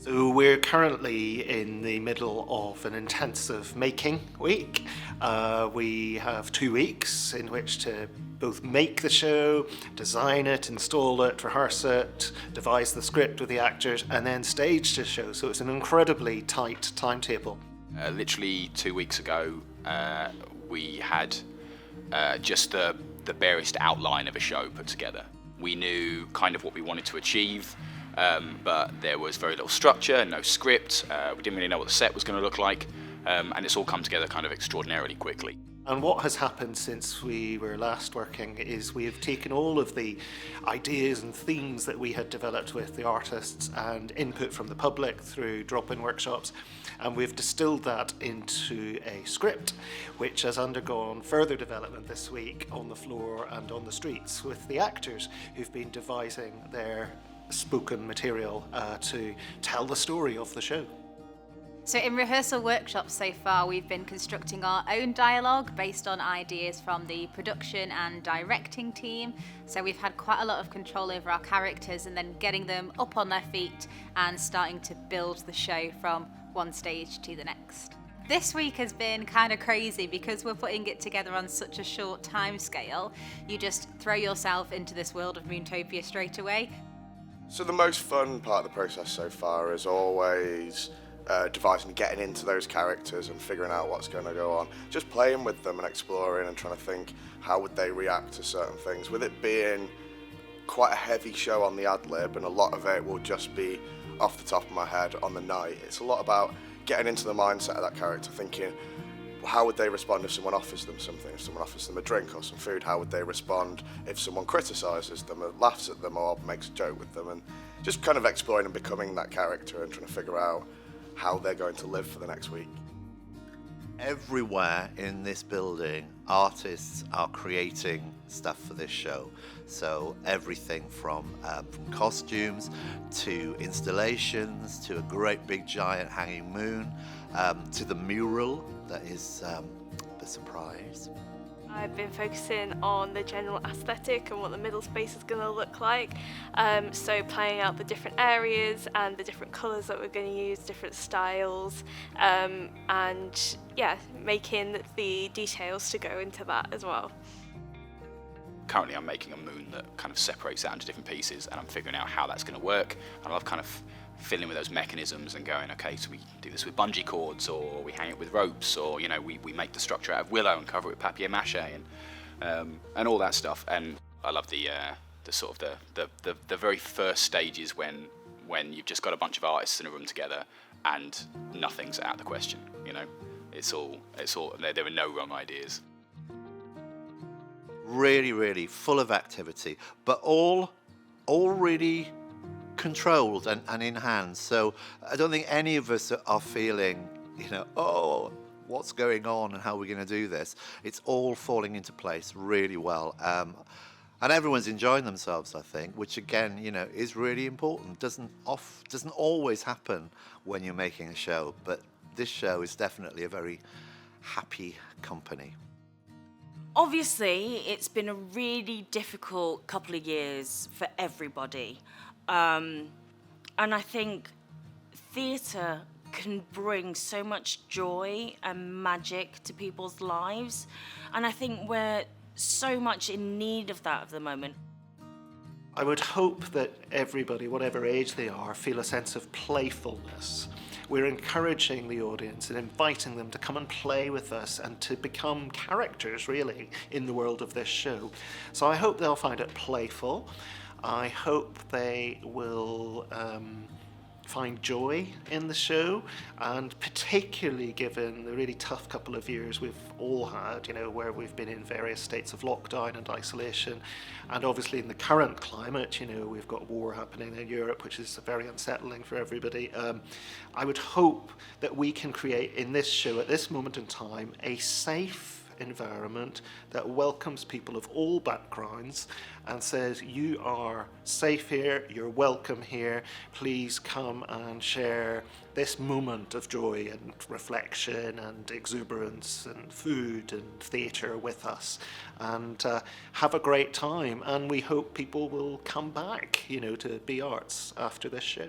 So we're currently in the middle of an intensive making week. We have 2 weeks in which to both make the show, design it, install it, rehearse it, devise the script with the actors, and then stage the show. So it's an incredibly tight timetable. Literally 2 weeks ago, we had just the barest outline of a show put together. We knew kind of what we wanted to achieve, but there was very little structure, no script. We didn't really know what the set was going to look like, and it's all come together kind of extraordinarily quickly. And what has happened since we were last working is we have taken all of the ideas and themes that we had developed with the artists and input from the public through drop-in workshops, and we've distilled that into a script which has undergone further development this week on the floor and on the streets with the actors who've been devising their spoken material to tell the story of the show. So in rehearsal workshops so far, we've been constructing our own dialogue based on ideas from the production and directing team. So we've had quite a lot of control over our characters and then getting them up on their feet and starting to build the show from one stage to the next. This week has been kind of crazy because we're putting it together on such a short time scale. You just throw yourself into this world of Moontopia straight away. So the most fun part of the process so far is always devising, getting into those characters and figuring out what's going to go on. Just playing with them and exploring and trying to think how would they react to certain things. With it being quite a heavy show on the ad-lib and a lot of it will just be off the top of my head on the night, it's a lot about getting into the mindset of that character, thinking how would they respond if someone offers them something, if someone offers them a drink or some food, how would they respond if someone criticises them or laughs at them or makes a joke with them, and just kind of exploring and becoming that character and trying to figure out how they're going to live for the next week. Everywhere in this building, artists are creating stuff for this show. So everything from costumes to installations to a great big giant hanging moon to the mural that is the surprise. I've been focusing on the general aesthetic and what the middle space is going to look like. So planning out the different areas and the different colours that we're going to use, different styles, and yeah, making the details to go into that as well. Currently I'm making a moon that kind of separates out into different pieces, and I'm figuring out how that's going to work. And I love kind of fiddling with those mechanisms and going, okay, so we do this with bungee cords, or we hang it with ropes, or we make the structure out of willow and cover it with papier-mâché and all that stuff. And I love the sort of the very first stages when you've just got a bunch of artists in a room together and nothing's out of the question. It's all there are no wrong ideas. Really full of activity, but all really controlled and in hand. So I don't think any of us are feeling, oh, what's going on and how are we going to do this? It's all falling into place really well. And everyone's enjoying themselves, I think, which again, is really important. Doesn't always happen when you're making a show, but this show is definitely a very happy company. Obviously, it's been a really difficult couple of years for everybody. And I think theatre can bring so much joy and magic to people's lives. And I think we're so much in need of that at the moment. I would hope that everybody, whatever age they are, feel a sense of playfulness. We're encouraging the audience and inviting them to come and play with us and to become characters, really, in the world of this show. So I hope they'll find it playful. I hope they will find joy in the show, and particularly given the really tough couple of years we've all had, where we've been in various states of lockdown and isolation, and obviously in the current climate, we've got war happening in Europe, which is very unsettling for everybody. I would hope that we can create in this show at this moment in time a safe environment that welcomes people of all backgrounds and says, you are safe here, you're welcome here, please come and share this moment of joy and reflection and exuberance and food and theatre with us, and have a great time. And we hope people will come back, to Be Arts after this show.